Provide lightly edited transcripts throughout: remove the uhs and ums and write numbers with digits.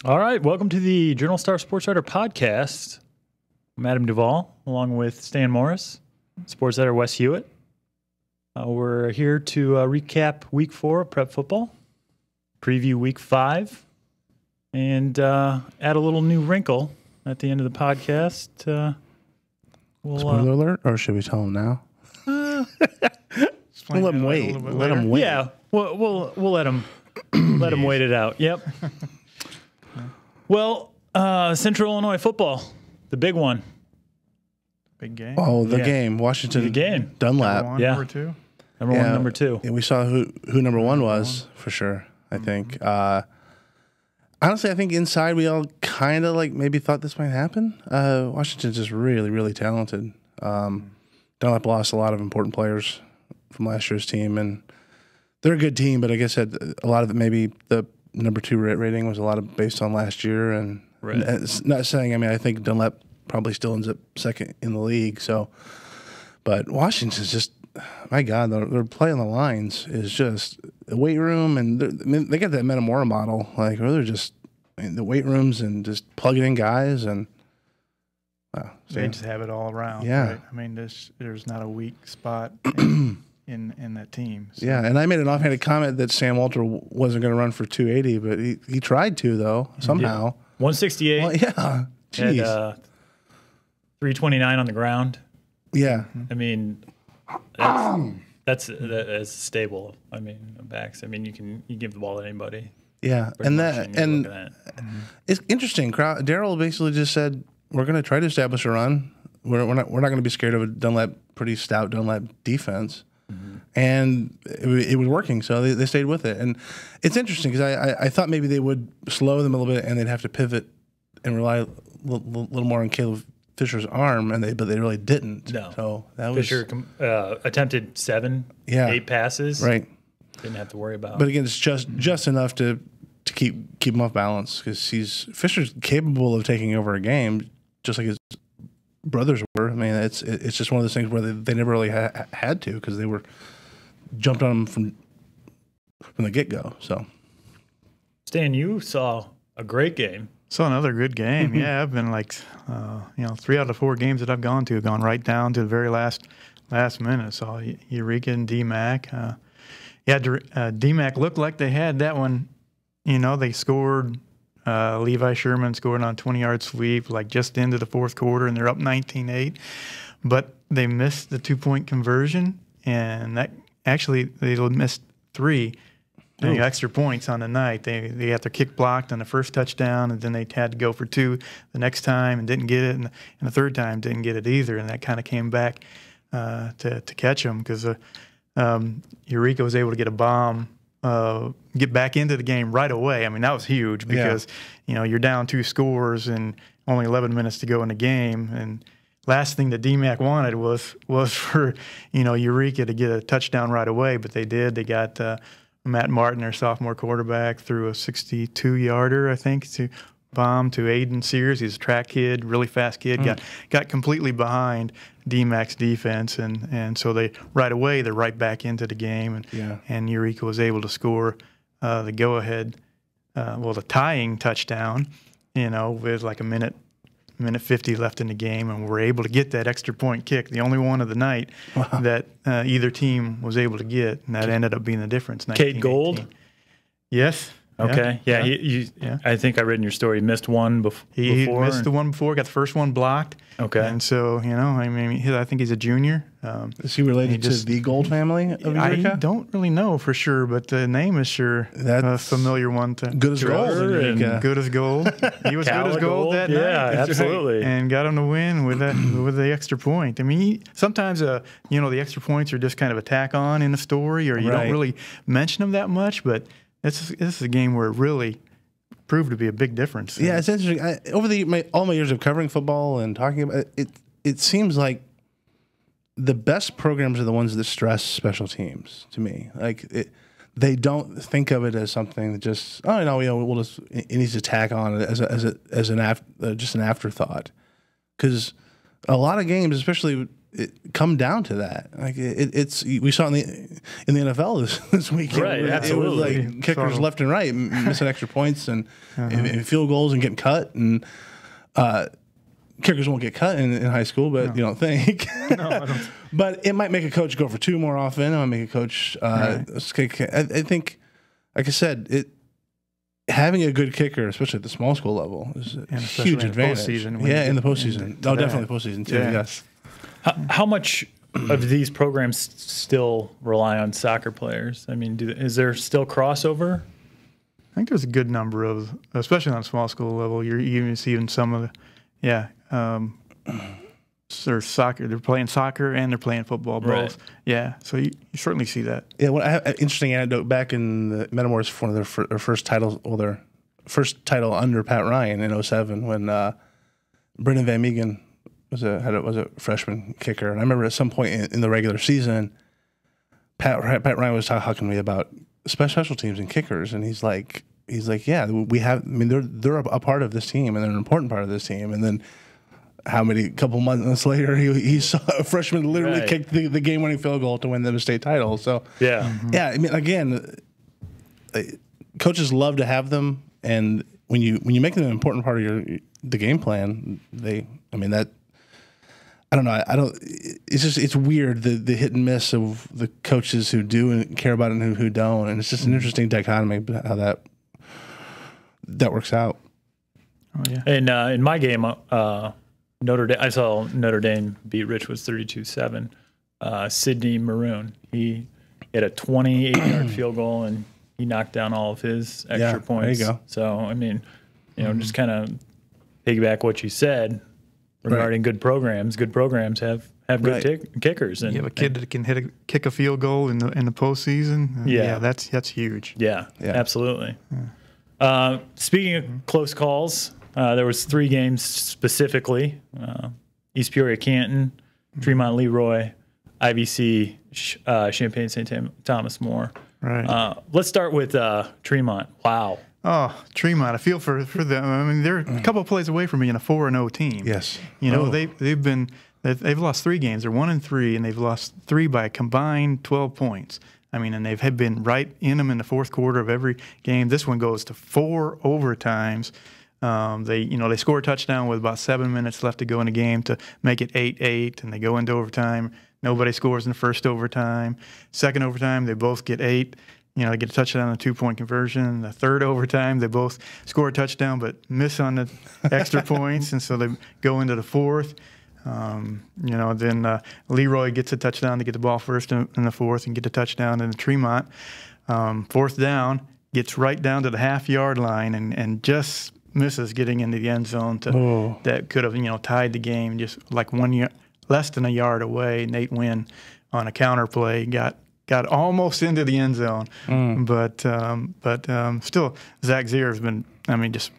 All right, welcome to the Journal Star Sportswriter podcast. I'm Adam Duvall, along with Stan Morris, sports editor Wes Huett. We're here to recap Week 4 of prep football, preview Week 5, and add a little new wrinkle at the end of the podcast. Spoiler alert, or should we tell them now? We'll let them wait. Let them wait. Yeah, we'll let them wait it out. Yep. Well, Central Illinois football, the big one. Big game. Oh, the game. Washington. The game. Dunlap. Number one, Yeah. Number two. Number one, number two. Yeah, we saw who number one was for sure, I think. Honestly, I think inside we all kind of maybe thought this might happen. Washington's just really, really talented. Dunlap lost a lot of important players from last year's team, and they're a good team, but like I said, a lot of it, maybe the number 2 rating was a lot of based on last year, and it's not saying, I think Dunlap probably still ends up second in the league. So, but Washington's just, my God, their play on the lines is just the weight room, and they got that Metamora model, where they're just the weight rooms and just plugging in guys, and wow, They just have it all around. Yeah. Right? There's not a weak spot in that team. So. Yeah, and I made an offhanded comment that Sam Walter wasn't going to run for 280, but he tried to, though, somehow. 168. Well, yeah, jeez. Had 329 on the ground. Yeah. I mean, that's stable. I mean, backs. I mean, you give the ball to anybody. Yeah, it's interesting. Darryl basically just said we're going to try to establish a run. We're not going to be scared of a pretty stout Dunlap defense. And it was working, so they stayed with it. And it's interesting because I thought maybe they would slow them a little bit and they'd have to pivot and rely a little more on Caleb Fisher's arm, but they really didn't. No. So that was Fisher attempted 8 passes. Right. Didn't have to worry about. But again, it's just enough to keep him off balance because Fisher's capable of taking over a game just like his brothers were. I mean, it's just one of those things where they never really had to because they were jumped on him from the get-go. So, Stan, you saw a great game. Saw another good game. Yeah, I've been 3 out of 4 games that I've gone to have gone right down to the very last minute. Saw Eureka and DMAC. DMAC looked like they had that one. They scored. Levi Sherman scored on a 20-yard sweep, just into the fourth quarter, and they're up 19-8. But they missed the 2-point conversion, and that actually they missed 3 extra points on the night. They got their kick blocked on the first touchdown, and then they had to go for 2 the next time and didn't get it, and the third time didn't get it either, and that kind of came back to catch them because Eureka was able to get a bomb. Get back into the game right away. I mean, that was huge because, you're down 2 scores and only 11 minutes to go in the game. And last thing that DMAC wanted was for, Eureka to get a touchdown right away, but they did. They got Matt Martin, their sophomore quarterback, threw a 62-yarder, I think, to bomb to Aiden Sears. He's a track kid, really fast kid, got completely behind DMAC's defense, and so they're right back into the game, and Eureka was able to score the go-ahead, the tying touchdown, with a minute 50 left in the game, and we're able to get that extra point kick, the only one of the night that either team was able to get, and that ended up being the difference. Cade Gold? Yes. Okay. Yeah. I think I read in your story he missed one before. He missed the one before, got the first one blocked. Okay. And so, I think he's a junior. Is he related to the Gold family of Eureka? I don't really know for sure, but the name is sure a familiar one. Good as gold. Good as gold. He was good as gold that night. Yeah, absolutely. Right. And got him to win with the extra point. I mean, sometimes, the extra points are just kind of a tack on in the story, or you don't really mention them that much, but this is a game where it really proved to be a big difference. Yeah, it's interesting. Over all my years of covering football and talking about it, it seems like the best programs are the ones that stress special teams to me. They don't think of it as something that just we'll just it needs to tack on it just an afterthought. Because a lot of games, especially it come down to that. Like it's we saw in the NFL this weekend. Right, absolutely. It was like kickers left and right missing extra points and field goals and getting cut, and kickers won't get cut in high school, but you don't think. No, I don't. But it might make a coach go for two more often. It might make a coach. I think, like I said, having a good kicker, especially at the small school level, is a huge advantage. In the postseason. Definitely postseason too. Yeah. Yes. How much of these programs still rely on soccer players? I mean, is there still crossover? I think there's a good number of, especially on a small school level. You're even seeing some of the, there's soccer. They're playing soccer and they're playing football both. Right. Yeah, so you certainly see that. Yeah, I have an interesting anecdote. Back in the Metamors, one of their first titles, their first title under Pat Ryan in 2007, when Brendan Van Meegen was a freshman kicker, and I remember at some point in the regular season, Pat Ryan was talking to me about special teams and kickers, and he's like, yeah, we have. I mean, they're a part of this team, and they're an important part of this team, and then. Couple months later, he saw a freshman literally kick the game-winning field goal to win them a state title. So yeah. I mean, again, coaches love to have them, and when you make them an important part of the game plan, I don't know. It's weird the hit and miss of the coaches who do and care about it and who don't, and it's just an interesting dichotomy how that works out. Oh yeah. And in my game. Notre Dame. I saw Notre Dame beat Richwoods 32-7. Sidney Maroon. He hit a 28-yard field goal and he knocked down all of his extra points. There you go. So I mean, just kind of piggyback what you said regarding good programs. Good programs have good kickers. And you have a kid that can kick a field goal in the postseason. Yeah, that's huge. Yeah, absolutely. Yeah. Speaking of close calls. There was 3 games specifically: East Peoria, Canton, Tremont, Leroy, IVC, Champaign, St. Thomas More. Right. Let's start with Tremont. Wow. Oh, Tremont! I feel for them. I mean, they're a couple of plays away from being a 4-0 team. Yes. They've lost 3 games. They're 1-3, and they've lost 3 by a combined 12 points. I mean, and they've been right in them in the fourth quarter of every game. This one goes to 4 overtimes. They score a touchdown with about 7 minutes left to go in the game to make it 8-8, and they go into overtime. Nobody scores in the first overtime. Second overtime, they both get 8. They get a touchdown on a 2-point conversion. The third overtime, they both score a touchdown but miss on the extra points, and so they go into the fourth. Then Leroy gets a touchdown to get the ball first in the fourth and get a touchdown in the Tremont. Fourth down, gets right down to the half-yard line and just misses getting into the end zone that could have tied the game just like less than a yard away. Nate Wynn on a counter play got almost into the end zone, but still Zach Zier has been. I mean, just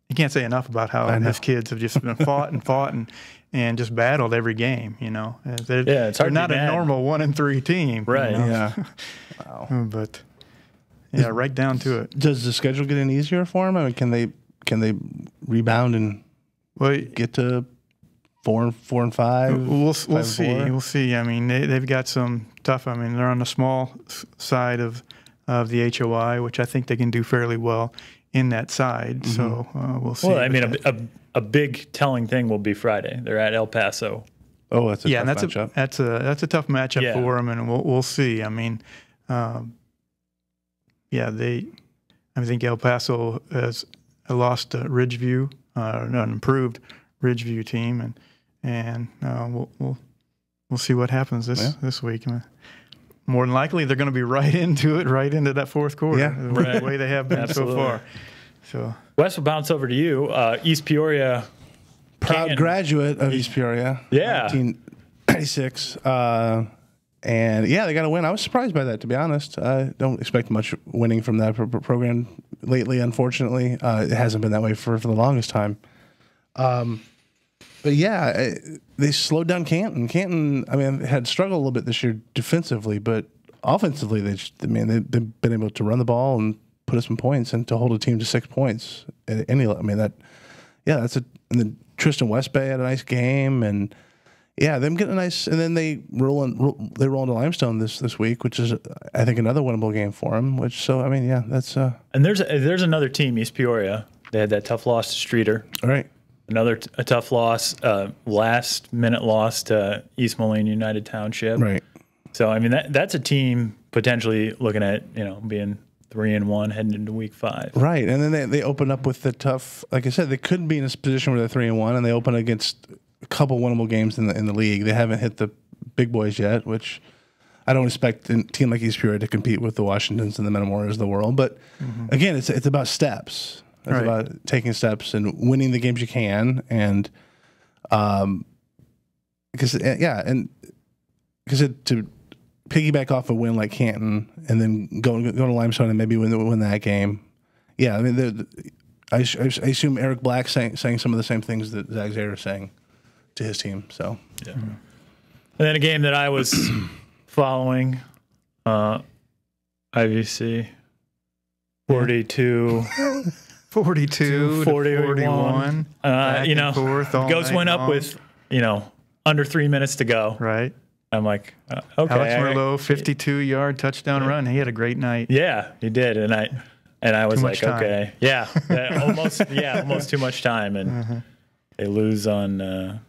you can't say enough about how his kids have just been fought and just battled every game. They're not a normal 1-3 team, right? Yeah, wow. But right down to it. Does the schedule get any easier for them? I mean, can they rebound and get to 4 and 5? We'll see. We'll see. I mean, they've got some tough. I mean, they're on the small side of the HOI, which I think they can do fairly well in that side. Mm-hmm. So we'll see. Well, I mean, a big telling thing will be Friday. They're at El Paso. Oh, that's a tough matchup. That's a tough matchup for them, and we'll see. I mean, I think El Paso has lost to Ridgeview, an improved Ridgeview team, and we'll see what happens this week. I mean, more than likely, they're going to be right into that fourth quarter, the way they have been so far. So, Wes, will bounce over to you. East Peoria, proud graduate of East Peoria, 1996, and they got to win. I was surprised by that, to be honest. I don't expect much winning from that program lately. Unfortunately, it hasn't been that way for the longest time. But they slowed down Canton. Canton, I mean, had struggled a little bit this year defensively, but offensively, they've been able to run the ball and put us some points and to hold a team to 6 points. And then Tristan Westbay had a nice game, and Yeah, them getting a nice, and then they roll into Limestone this week, which is I think another winnable game for them. Which that's And there's another team, East Peoria. They had that tough loss to Streeter. all right. Another a tough loss, last minute loss to East Moline United Township. Right. So I mean that's a team potentially looking at being 3-1 heading into week 5. Right, and then they open up with the tough. Like I said, they could be in a position where they're 3-1, and they open against a couple winnable games in the league. They haven't hit the big boys yet, which I don't expect a team like East Peoria to compete with the Washingtons and the Metamores of the world. But again, it's about steps. It's Right. about taking steps and winning the games you can, and because to piggyback off a win like Canton and then go to Limestone and maybe win that game. Yeah, I mean, I assume Eric Black saying some of the same things that Zach Zayer is saying to his team. So yeah. And then a game that I was following, IVC 42. 42 to 41. Goats went up with under 3 minutes to go. Right. I'm like, okay. Alex Merlot, 52-yard touchdown run. He had a great night. Yeah, he did, and I was like, okay, almost too much time, and they lose on.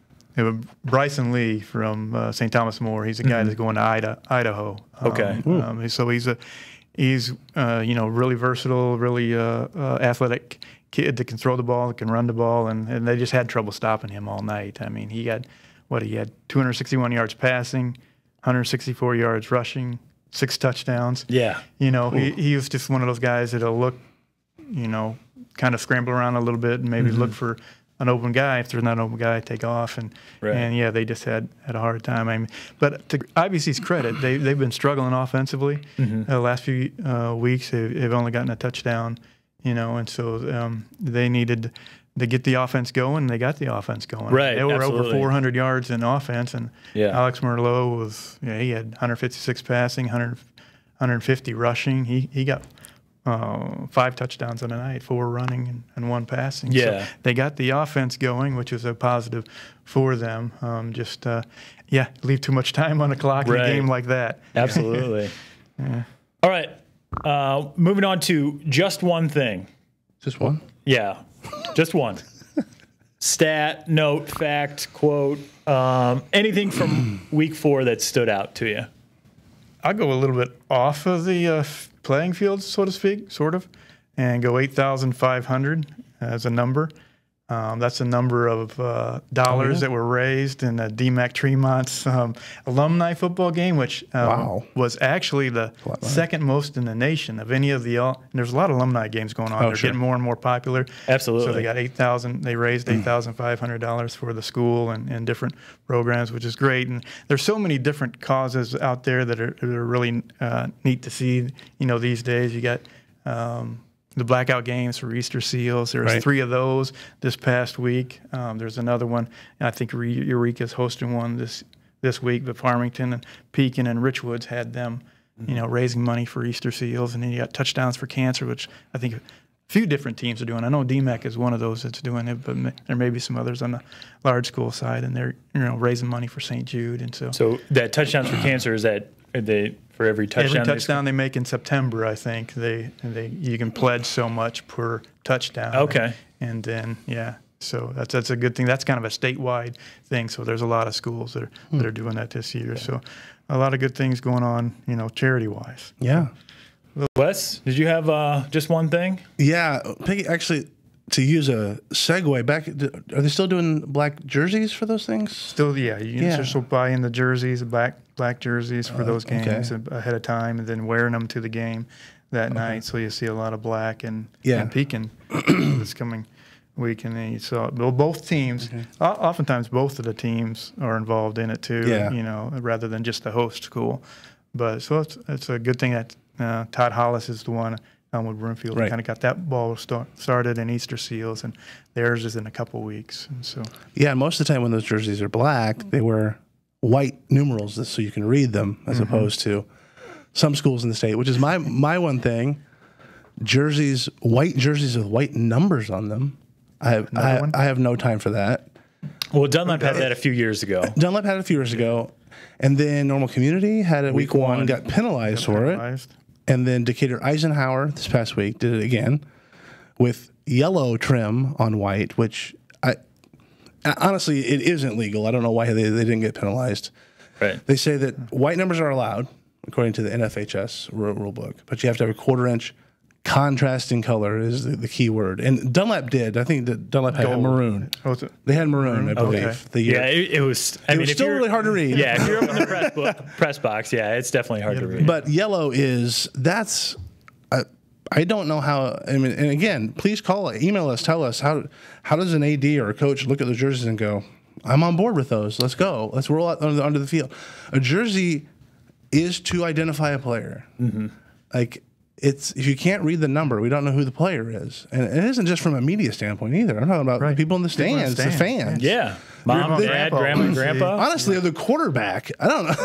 Bryson Lee from St. Thomas More. He's a guy that's going to Idaho. Okay. So he's really versatile, really athletic kid that can throw the ball, that can run the ball, and they just had trouble stopping him all night. I mean, he had 261 yards passing, 164 yards rushing, 6 touchdowns. Yeah. He was just one of those guys that'll look, kind of scramble around a little bit and maybe look for an open guy. If there's not an open guy, take off. And they just had a hard time. I mean, but to IBC's credit, they've been struggling offensively. The last few weeks, they've only gotten a touchdown, and so they needed to get the offense going. They got the offense going. Right, They were absolutely. over 400 yards in offense, and Alex Merlot he had 156 passing, 150 rushing. He got 5 touchdowns on the night, 4 running and 1 passing. Yeah. So they got the offense going, which was a positive for them. Leave too much time on the clock in a game like that. Absolutely. All right. Moving on to just one thing. just one. Yeah, just one. Stat, note, fact, quote, anything from week 4 that stood out to you. I'll go a little bit off of the playing field, so to speak, sort of, and go 8,500 as a number. That's a number of dollars that were raised in the DMAC Tremont's alumni football game, which was actually the second most in the nation of any of the. And there's a lot of alumni games going on. They're getting more and more popular. Absolutely. So they got They raised $8,500 for the school and different programs, which is great. And there's so many different causes out there that are really neat to see. These days you got. The blackout games for Easter Seals. There's 3 of those this past week. There's another one. I think Eureka's hosting one this week, but Farmington and Pekin and Richwoods had them, raising money for Easter Seals. And then you got Touchdowns for Cancer, which I think a few different teams are doing. I know DMAC is one of those that's doing it, but there may be some others on the large school side, and they're raising money for St. Jude. And so that Touchdowns for Cancer, is that for every touchdown? Every touchdown they make in September, I think you can pledge so much per touchdown. Okay. And then so that's a good thing. That's kind of a statewide thing. So there's a lot of schools that are doing that this year. So a lot of good things going on, charity wise. Yeah. Wes, did you have just one thing? Yeah, Peggy, actually, to use a segue back, are they still doing black jerseys for those things? Still, you can still buy in the jerseys, black jerseys for those games ahead of time, and then wearing them to the game that night. So you see a lot of black and Pekin this coming week, and then you saw both teams. Oftentimes, both of the teams are involved in it too. Rather than just the host school. But so it's a good thing that Todd Hollis is the one. Elmwood Broomfield kind of got that ball started in Easter Seals, and theirs is in a couple weeks. And so most of the time when those jerseys are black, they wear white numerals so you can read them, as opposed to some schools in the state, which is my one thing. White jerseys with white numbers on them. I have no time for that. Well, Dunlap had that a few years ago. Dunlap had it a few years ago, and then Normal Community had it week one, got penalized for it. And then Decatur Eisenhower this past week did it again with yellow trim on white, which honestly, it isn't legal. I don't know why they didn't get penalized. Right. They say that white numbers are allowed, according to the NFHS rule book, but you have to have a 1/4 inch contrasting color is the key word. And Dunlap did. I think that Dunlap had maroon. Oh, they had maroon, I believe. Okay. The year. Yeah, it was. I It mean, was if still you're- really hard to read. Yeah, if you're up in the press box, yeah, it's definitely hard to read. But yellow that's. I don't know how. I mean, and again, please email us, tell us how does an AD or a coach look at the jerseys and go, I'm on board with those. Let's go. Let's roll out onto the field. A jersey is to identify a player. Mm-hmm. Like if you can't read the number, we don't know who the player is, and it isn't just from a media standpoint either. I'm talking about people in the stands, the fans. Yeah, mom, dad, grandma, grandpa. Honestly, the quarterback, I don't know.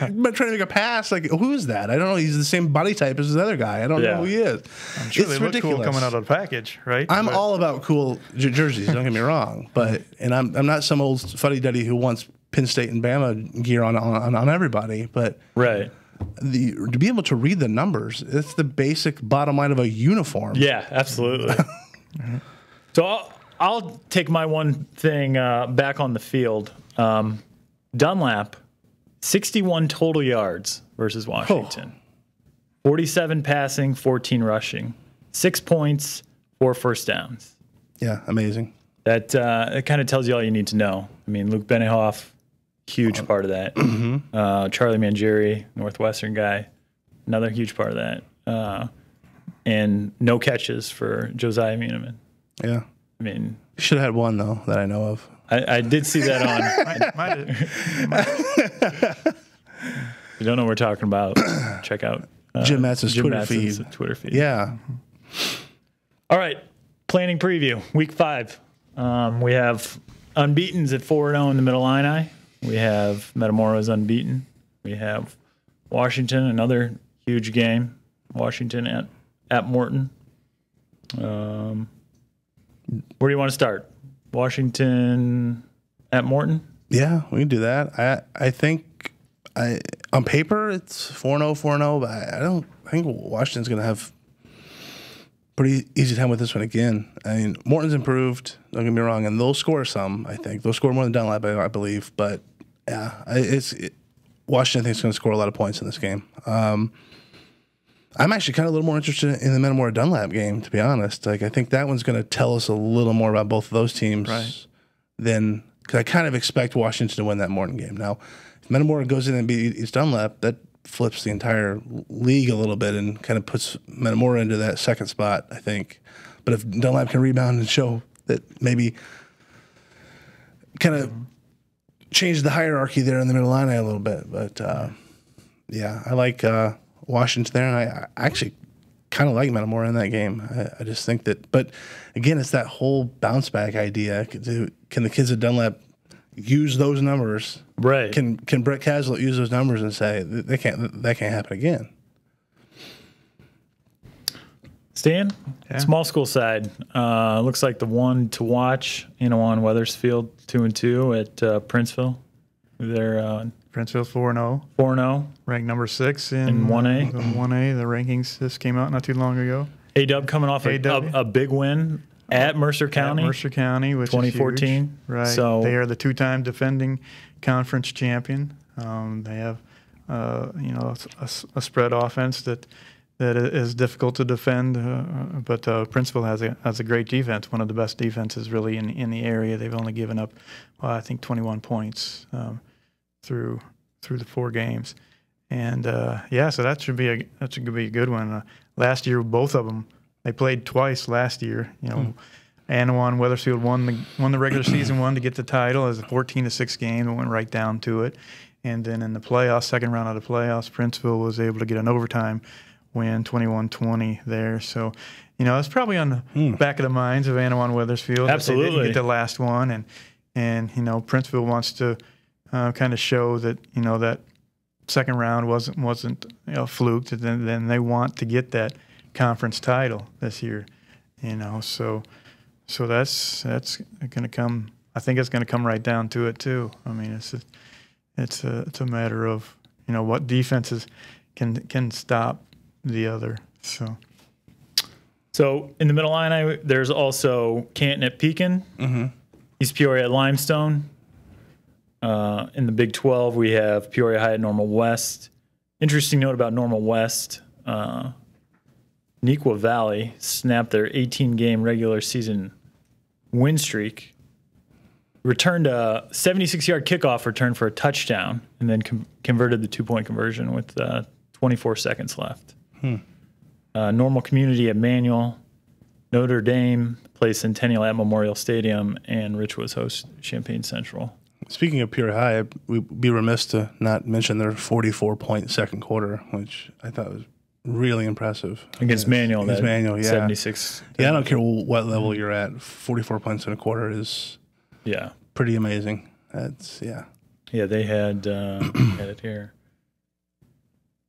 I'm trying to make a pass. Like, who is that? I don't know. He's the same body type as the other guy. I don't know who he is. I'm sure it's they look ridiculous. cool coming out of the package, right? I'm all about cool jerseys. Don't get me wrong, and I'm not some old fuddy duddy who wants Penn State and Bama gear on everybody. But right. To be able to read the numbers, it's the basic bottom line of a uniform. Yeah, absolutely. So I'll take my one thing back on the field. Dunlap, 61 total yards versus Washington. 47 passing, 14 rushing. 6 points, 4 first downs. Yeah, amazing. That kind of tells you all you need to know. I mean, Luke Benehoff, huge part of that. Mm-hmm. Charlie Mangieri, Northwestern guy, another huge part of that. And no catches for Josiah Muneman. Yeah. I mean, should have had one, though, that I know of. I did see that on. You don't know what we're talking about. Check out Jim Matz's Twitter feed. Yeah. All right. Planning preview, week 5. We have unbeatens at 4-0 in the Middle Illini. We have Metamora's unbeaten. We have Washington, another huge game. Washington at Morton. Where do you want to start? Washington at Morton? Yeah, we can do that. I think on paper it's 4-0, 4-0, but I think Washington's going to have pretty easy time with this one again. I mean, Morton's improved, don't get me wrong, and they'll score some, I think. They'll score more than Dunlap, I believe. But, yeah, Washington, I think, is going to score a lot of points in this game. I'm actually kind of a little more interested in the Metamora Dunlap game, to be honest. Like, I think that one's going to tell us a little more about both of those teams than – because I kind of expect Washington to win that Morton game. Now, if Metamora goes in and beats Dunlap, that flips the entire league a little bit and kind of puts Metamora into that second spot, I think. But if Dunlap can rebound and show that maybe kind of change the hierarchy there in the middle line a little bit. But, yeah, I like Washington there, and I actually kind of like Metamora in that game. I just think that – but, again, it's that whole bounce-back idea. Can the kids at Dunlap use those numbers? Right. Can Brett Caslett use those numbers and say that can't happen again? Stan, small school side. Looks like the one to watch, Anawan Weathersfield 2-2 at Princeville. They're Princeville 4-0. 4-0. Ranked number 6 in 1A. 1A. The rankings just came out not too long ago. A-Dub coming off a big win at Mercer County. At Mercer County, which 2014. is huge. Right. So they are the 2-time defending conference champion. They have a spread offense that is difficult to defend, but Princeville has a great defense, one of the best defenses really in the area. They've only given up, I think, 21 points through the 4 games, and so that should be a good one. Last year, both of them, they played twice last year. Anawan Weathersfield won the regular season one to get the title as a 14-6 game and went right down to it, and then in the playoffs, second round of the playoffs, Princeville was able to get an overtime win, 21-20 there. So, it's probably on the back of the minds of Anawan Weathersfield. Absolutely. That they didn't get the last one, and Princeville wants to kind of show that that second round wasn't fluked. Then they want to get that conference title this year. So that's going to come, I think it's going to come right down to it too. I mean, it's a matter of what defenses can stop the other. So in the middle line, there's also Canton at Pekin, East Peoria at Limestone. In the Big 12, we have Peoria High at Normal West. Interesting note about Normal West, Neuqua Valley snapped their 18-game regular season win streak, returned a 76-yard kickoff return for a touchdown, and then converted the two-point conversion with 24 seconds left. Normal Community at Manual, Notre Dame plays Centennial at Memorial Stadium, and Richwoods hosts Champaign Central. Speaking of Peoria High, we'd be remiss to not mention their 44-point second quarter, which I thought was really impressive. Against Manual, Against Manual, yeah. 76. Yeah, I don't care what level you're at. 44 points in a quarter is pretty amazing. That's Yeah, they had had it here.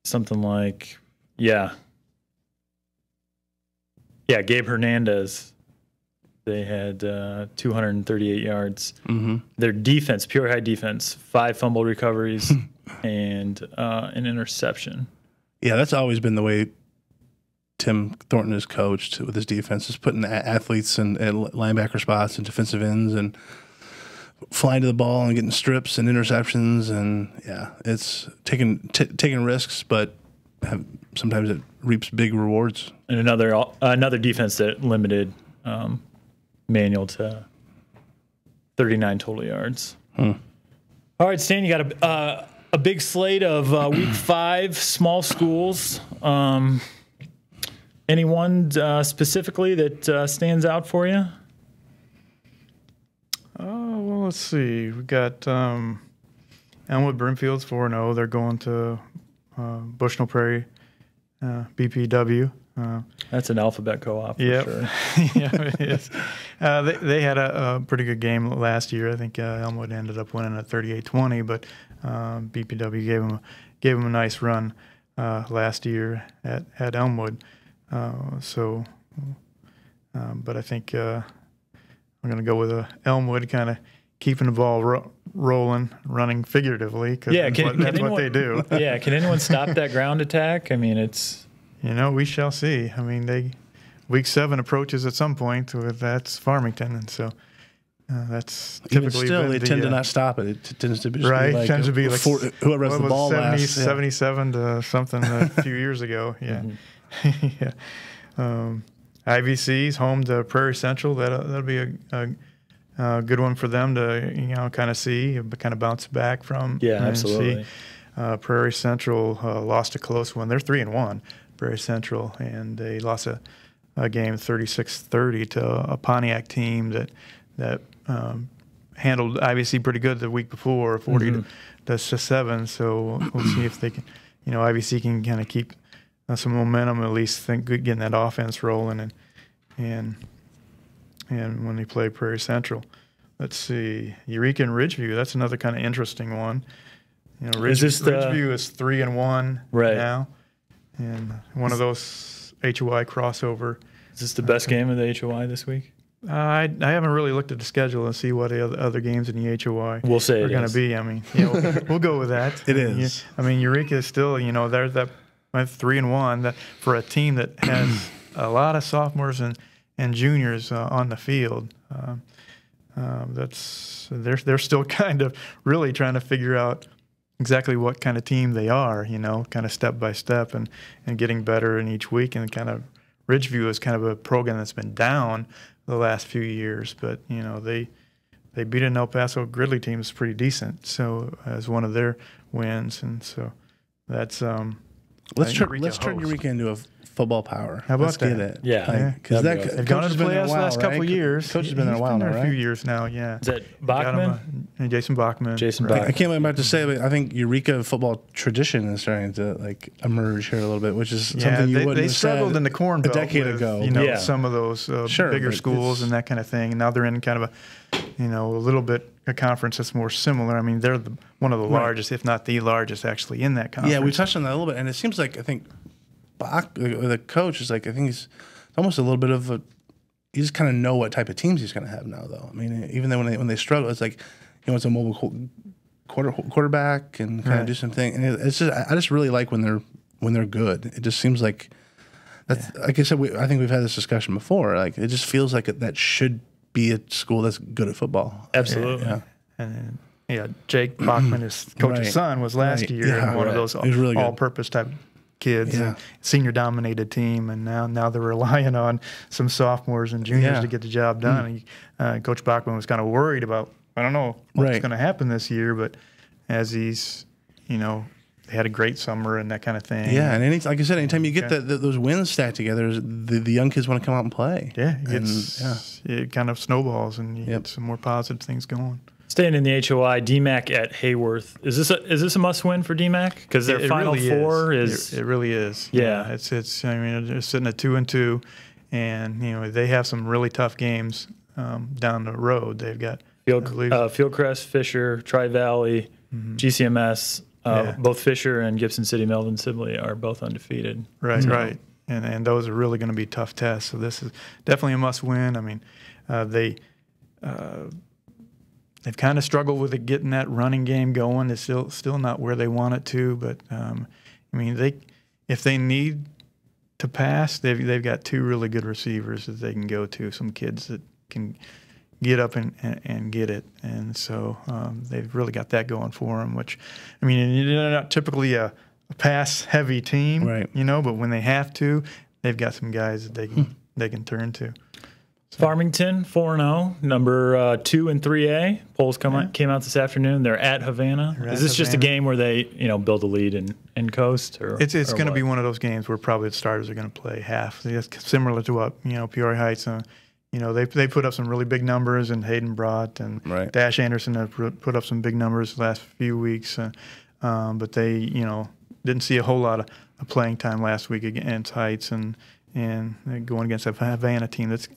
Something like Gabe Hernandez. They had 238 yards. Their defense, Peoria High defense, 5 fumble recoveries and an interception. Yeah, that's always been the way Tim Thornton has coached with his defense, is putting athletes in linebacker spots and defensive ends and flying to the ball and getting strips and interceptions. And, it's taking risks, but sometimes it reaps big rewards. And another defense that limited Manual to 39 total yards. All right, Stan, you got a big slate of Week 5 small schools. Anyone specifically that stands out for you? Well, let's see. We got Elmwood Brimfield's 4-0. They're going to Bushnell Prairie, BPW. That's an alphabet co-op for sure. Yeah, it is. They had a pretty good game last year. I think Elmwood ended up winning at 38-20, but BPW gave them a nice run last year at Elmwood. But I think I'm going to go with Elmwood, kind of keeping the ball rolling, running figuratively, because that's what they do. Yeah, can anyone stop that ground attack? I mean, it's... we shall see. I mean, Week 7 approaches at some point. That's Farmington, and so that's typically still they tend to not stop it. It tends to be just right. Like tends to be like whoever has the ball 77 to something a few years ago. Yeah, IVC's home to Prairie Central. That'll be a good one for them to kind of see, kind of bounce back from. Yeah, absolutely. Prairie Central lost a close one. They're 3-1, Prairie Central, and they lost a game 36-30 to a Pontiac team that handled IVC pretty good the week before, 40-7. So we'll see if they can, IVC can kind of keep some momentum, at least getting that offense rolling, and when they play Prairie Central. Let's see, Eureka and Ridgeview. That's another kind of interesting one. Ridgeview is 3-1 now, and one of those HOI crossover. Is this the best game of the HOI this week? I haven't really looked at the schedule and see what the other games in the HOI we'll say are going to be. I mean, we'll go with that. It is. Eureka is still, there's that 3-1 that for a team that has a lot of sophomores and juniors on the field. They're still kind of really trying to figure out exactly what kind of team they are, kind of step by step and getting better in each week. And kind of Ridgeview is kind of a program that's been down the last few years, but they beat an El Paso Gridley team that's pretty decent. So as one of their wins, and so that's let's turn Eureka into a football power. How about Let's that? get it. Yeah. Because they've gone to the playoffs the last couple of years. Coach has been there a while now, right? A few years now, yeah. Is that Bachman? Jason Bachman. I can't wait to say, but I think Eureka football tradition is starting to emerge here a little bit, which is something you wouldn't have struggled said in the Corn Belt a decade ago. Some of those bigger schools and that kind of thing. And now they're in kind of a little bit a conference that's more similar. I mean, they're one of the largest, if not the largest, actually in that conference. Yeah, we touched on that a little bit, and it seems like I think Bach, the coach, is I think he's almost a little bit of you just kind of know what type of teams he's going to have now, though. I mean, even though when they struggle, it's like he wants a mobile quarterback and kind of do something. And it's just I just really like when they're good. It just seems like that's like I said. I think we've had this discussion before. Like it just feels like that should be a school that's good at football. Absolutely. Yeah. And Jake Bachman, his coach's son, was last year one of those really all-purpose type kids, Yeah. senior dominated team, and now they're relying on some sophomores and juniors to get the job done. And Coach Bachman was kind of worried about, I don't know what's going to happen this year, but as he's, they had a great summer and that kind of thing. Yeah, and like I said, anytime you get those wins stacked together, the young kids want to come out and play. Yeah, it kind of snowballs and you get some more positive things going. Staying in the HOI, DMAC at Hayworth. Is this a must win for DMAC? Because their Final Four is. It really is. Yeah. It's. I mean, they're sitting at 2-2, and they have some really tough games down the road. They've got Fieldcrest, Fisher, Tri-Valley, GCMS. Both Fisher and Gibson City, Melvin Sibley are both undefeated. Right, right. And those are really going to be tough tests. So this is definitely a must win. I mean, they've kind of struggled with getting that running game going. It's still not where they want it to. But I mean, if they need to pass, they've got two really good receivers that they can go to. Some kids that can get up and get it, and so they've really got that going for them. Which, I mean, they're not typically a pass-heavy team, right? But when they have to, they've got some guys that they can turn to. So. Farmington 4-0, number 2 and 3A. Polls came out this afternoon. They're at Havana. Is this just a game where they build a lead and coast? Or it's going to be one of those games where probably the starters are going to play half. It's similar to what Peoria Heights. They put up some really big numbers, and Hayden Brott and Dash Anderson have put up some big numbers the last few weeks. But they didn't see a whole lot of playing time last week against Heights and they're going against a Havana team it's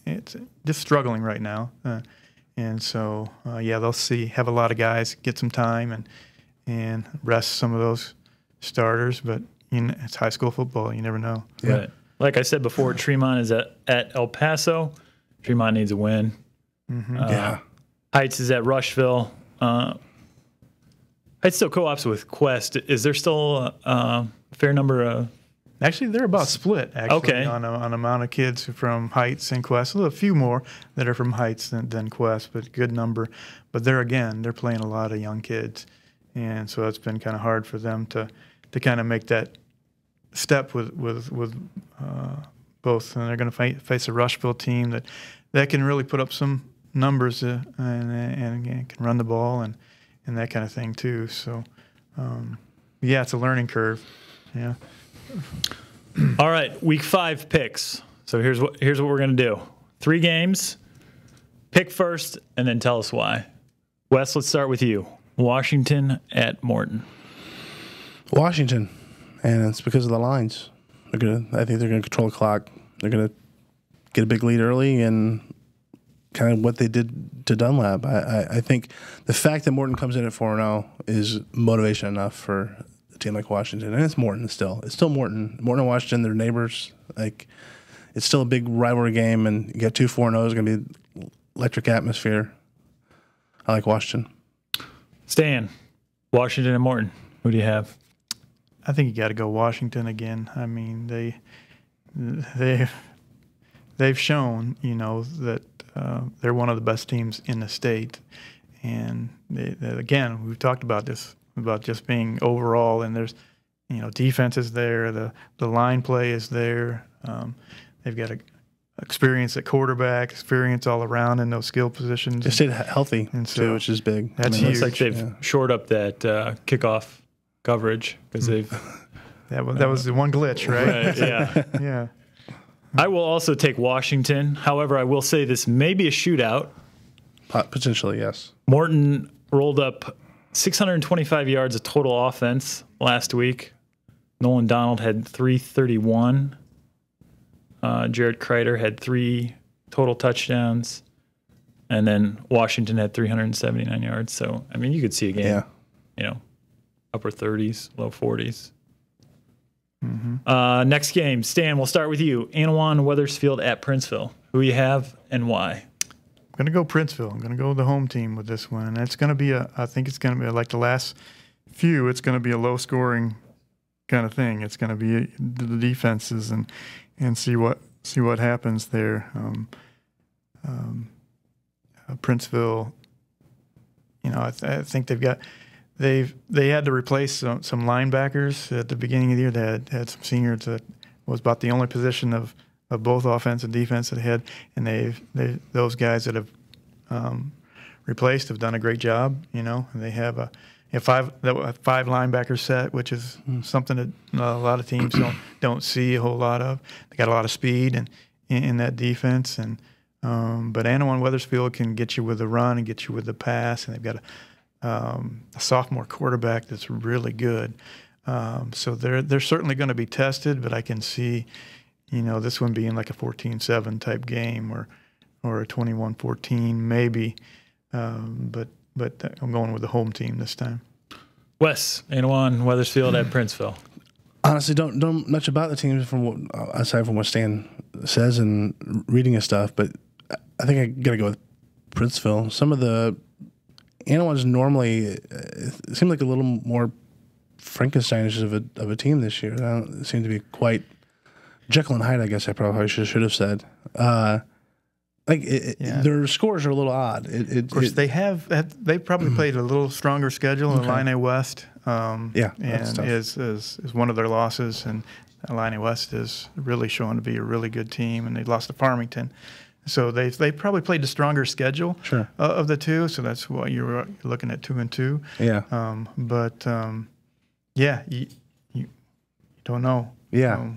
just struggling right now, and so they'll have a lot of guys get some time and rest some of those starters, but it's high school football, you never know. Right. Like I said before, Tremont is at El Paso. Tremont needs a win. Heights is at Rushville. Heights still co-ops with Quest. Is there still a fair number of? Actually, they're about split, on amount of kids from Heights and Quest. A few more that are from Heights than Quest, but good number. But they're playing a lot of young kids. And so it's been kind of hard for them to kind of make that step with both. And they're going to face a Rushville team that can really put up some numbers and can run the ball and that kind of thing too. So, it's a learning curve. Yeah. All right, week 5 picks. So here's what we're going to do. 3 games. Pick first, and then tell us why. Wes, let's start with you. Washington at Morton. Washington, and it's because of the lines. I think they're going to control the clock. They're going to get a big lead early, and kind of what they did to Dunlap. I think the fact that Morton comes in at 4-0 is motivation enough for a team like Washington, and it's Morton still. It's still Morton. Morton and Washington, they're neighbors. Like, it's still a big rivalry game, and you get 2 4-0s. It's going to be electric atmosphere. I like Washington. Stan, Washington and Morton. Who do you have? I think you got to go Washington again. I mean, they've shown, that they're one of the best teams in the state, and again, we've talked about this, about just being overall, and there's, defense is there, the line play is there. They've got experience at quarterback, experience all around in those skill positions. They stayed healthy, and so, too, which is big. That's huge. Looks like they've shored up that kickoff coverage because they've. That was the one glitch, right? Yeah. Yeah. I will also take Washington. However, I will say this may be a shootout. Potentially, yes. Morton rolled up 625 yards of total offense last week. Nolan Donald had 331. Jared Kreider had 3 total touchdowns. And then Washington had 379 yards. So, I mean, you could see a game, upper 30s, low 40s. Mm-hmm. Next game, Stan, we'll start with you. Anawan Weathersfield at Princeville. who you have and why. I'm going to go Princeville. I'm going to go with the home team with this one. And it's going to be I think it's going to be like the last few, it's going to be a low-scoring kind of thing. It's going to be the defenses and see what happens there. Princeville, I think they had to replace some linebackers at the beginning of the year. They had some seniors that was about the only position of both offense and defense that they had, and those guys that have replaced have done a great job. And they have a five linebacker set, which is something that a lot of teams don't see a whole lot of. They got a lot of speed in that defense, but Anawan Wethersfield can get you with the run and get you with the pass, and they've got a sophomore quarterback that's really good. So they're certainly going to be tested, but I can see, this one being like a 14-7 type game or a 21-14 maybe. But I'm going with the home team this time. Wes, Anawan Wethersfield at Princeville. Honestly, don't know much about the teams aside from what Stan says and reading his stuff, but I think I got to go with Princeville. Some of the Anawans normally seem like a little more Frankensteinish of a team this year. They don't seem to be quite Jekyll and Hyde, I guess I probably should have said. Their scores are a little odd. Of course, they probably played a little stronger schedule in Illini West. And is one of their losses, and Illini West is really showing to be a really good team, and they lost to Farmington. So they probably played the stronger schedule of the two. So that's why you're looking at 2-2. Yeah. You don't know. Yeah.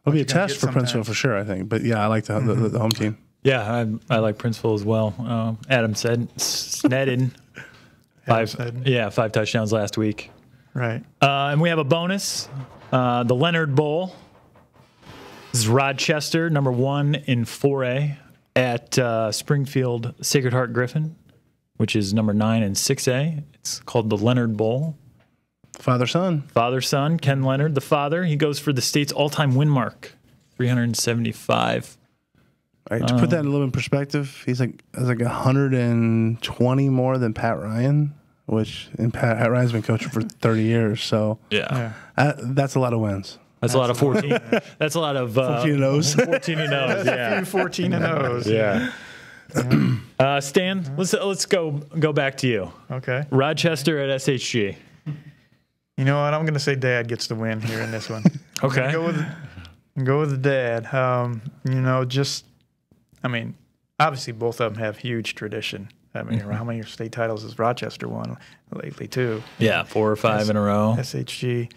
It'll be a test for Princeville for sure, I think. But yeah, I like the home team. Yeah, I like Princeville as well. Adam said netted 5 touchdowns last week. Right. And we have a bonus, the Leonard Bowl. This is Rochester, number 1 in 4A at Springfield Sacred Heart Griffin, which is number 9 in 6A. It's called the Leonard Bowl. Father-son, Ken Leonard, the father. He goes for the state's all-time win mark, 375. All right, to put that in a little bit in perspective, he's like 120 more than Pat Ryan, Pat Ryan's been coaching for 30 years. So that's a lot of wins. That's a lot of 14. That's a lot of 14-0s. 14-0s. Yeah, 14-0s. Yeah. Stan, let's go back to you. Okay. Rochester at SHG. You know what? I'm going to say Dad gets the win here in this one. Okay. Go with the Dad. Obviously both of them have huge tradition. How many state titles has Rochester won lately too? Yeah, 4 or 5 in a row. SHG,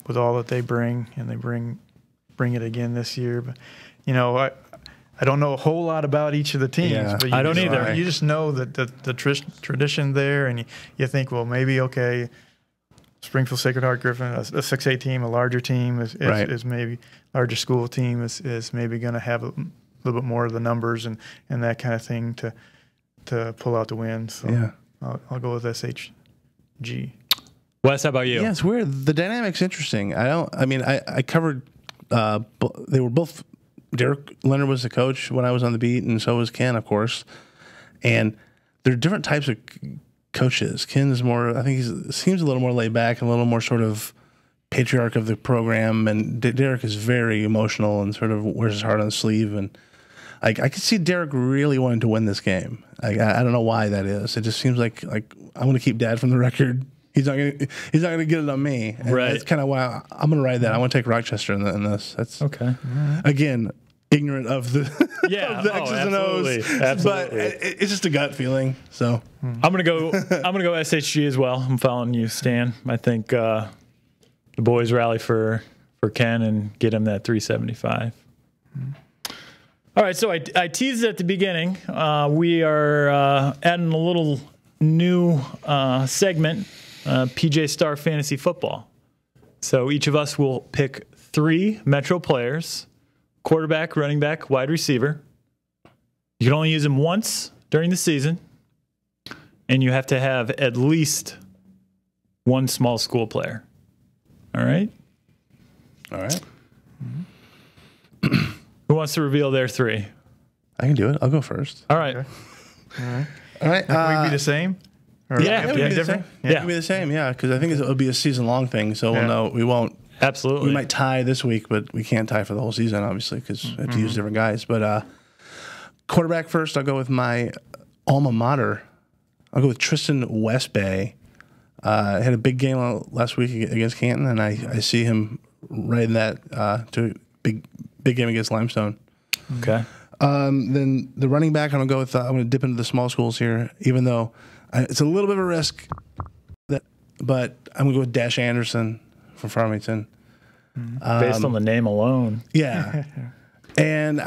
with all that they bring, and they bring it again this year. But I don't know a whole lot about each of the teams. But I don't either. You just know that the tradition there, and you think, well, maybe Springfield Sacred Heart Griffin, a 6A team, a larger team is maybe larger school team is maybe going to have a little bit more of the numbers and that kind of thing to pull out the win. So I'll go with SHG. Wes, how about you? Yeah, it's weird. The dynamic's interesting. I covered. They were both. Derek Leonard was the coach when I was on the beat, and so was Ken, of course. And there are different types of coaches. Ken is more, I think he seems a little more laid back and a little more sort of patriarch of the program, and Derek is very emotional and sort of wears his heart on his sleeve. And I could see Derek really wanting to win this game. I don't know why that is. It just seems like I'm going to keep Dad from the record. He's not going to get it on me. And that's kind of why I'm going to ride that. I want to take Rochester in this. That's okay. Again, ignorant of the of the X's and O's, but it's just a gut feeling. So I'm gonna go SHG as well. I'm following you, Stan. I think the boys rally for Ken and get him that 375. All right, so I teased at the beginning. We are adding a little new segment, PJ Star Fantasy Football. So each of us will pick 3 Metro players: quarterback, running back, wide receiver. You can only use them once during the season, and you have to have at least 1 small school player. All right? All right. Who wants to reveal their 3? I can do it. I'll go first. All right. Okay. All right. All right. Can we be the same? Or Yeah, it would be the different? same. Yeah. It would be the same, yeah, because I think it'll be a season-long thing, so we'll know. We won't. Absolutely. We might tie this week, but we can't tie for the whole season, obviously, because we have to use different guys. But quarterback first, I'll go with my alma mater. I'll go with Tristan Westbay. Had a big game last week against Canton, and I see him riding that to a big game against Limestone. Okay. Then the running back, I'm going to dip into the small schools here, even though it's a little bit of a risk, but I'm going to go with Dash Anderson from Farmington. Based on the name alone. Yeah. And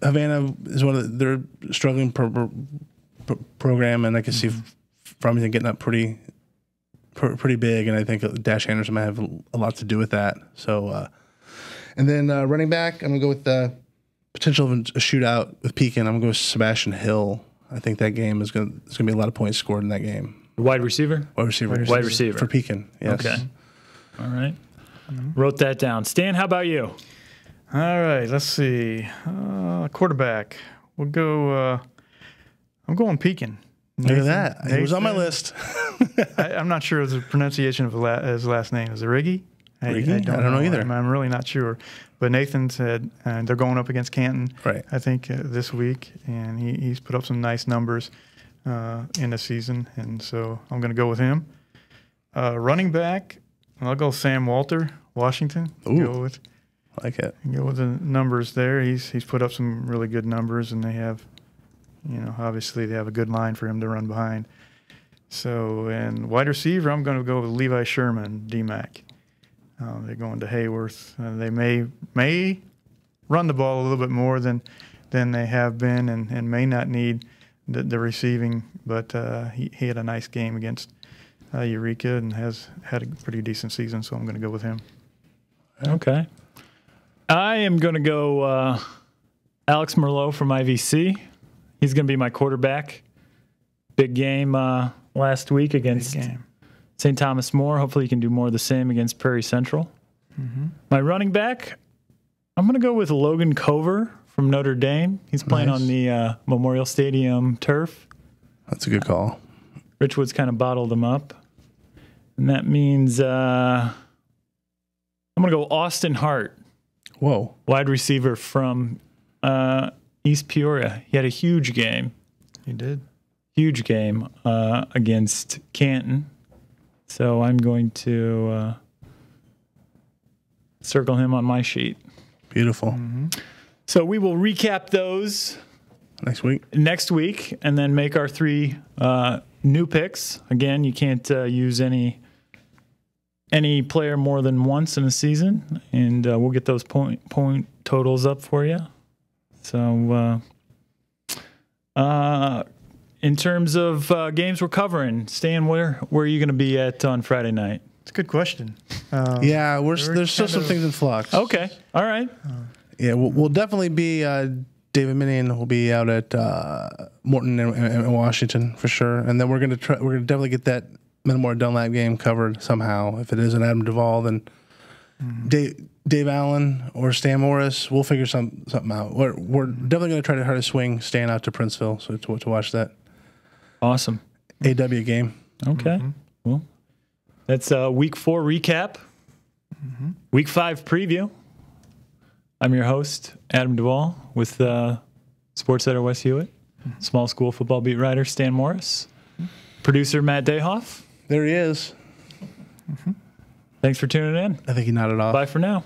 Havana is one of they're struggling program, and I can see Farmington getting up pretty big, and I think Dash Anderson might have a lot to do with that. So, and then running back, I'm going to go with the potential of a shootout with Pekin. I'm going to go with Sebastian Hill. I think that game there's going to be a lot of points scored in that game. Wide receiver? Wide receiver for Pekin. Yes. Okay. All right. Wrote that down. Stan, how about you? All right, let's see. Quarterback. We'll go. I'm going Pekin. Look at that. He was on my list. I'm not sure of the pronunciation of his last name. Is it Riggy? I don't know either. I'm really not sure. But Nathan said they're going up against Canton, right? I think this week, and he's put up some nice numbers in the season, and so I'm going to go with him. Running back, I'll go Sam Walter, Washington. Ooh, I like it. Go with the numbers there. He's put up some really good numbers, and they have, obviously they have a good line for him to run behind. So, and wide receiver, I'm going to go with Levi Sherman, DMAC. They're going to Hayworth. They may run the ball a little bit more than they have been, and may not need the receiving. But he had a nice game against Eureka and has had a pretty decent season, so I'm going to go with him. Okay. I am going to go Alex Merlot from IVC. He's going to be my quarterback. Big game last week against St. Thomas More. Hopefully he can do more of the same against Prairie Central. My running back, I'm going to go with Logan Cover from Notre Dame. He's playing on the Memorial Stadium turf. That's a good call. Richwood's kind of bottled him up. And that means I'm going to go Austin Hart. Whoa. Wide receiver from East Peoria. He had a huge game. He did. Huge game against Canton. So I'm going to circle him on my sheet. Beautiful. So we will recap those next week and then make our 3 new picks. Again, you can't use any player more than once in a season, and we'll get those point totals up for you. So in terms of games we're covering, Stan, where are you going to be at on Friday night? It's a good question. Yeah, there's still some things in flux. Okay, all right. Yeah, we'll definitely be David Minion will be out at Morton in Washington for sure, and then we're gonna definitely get that Metamora Dunlap game covered somehow. If it is an Adam Duvall, then Dave Allen or Stan Morris, we'll figure something out. We're definitely gonna try to swing Stan out to Princeville so to watch that. Awesome. AW game. Okay. Well, that's week 4 recap. Week 5 preview. I'm your host, Adam Duvall, with sports editor Wes Huett, small school football beat writer Stan Morris, producer Matt Dayhoff. There he is. Thanks for tuning in. I think he nodded off. Bye for now.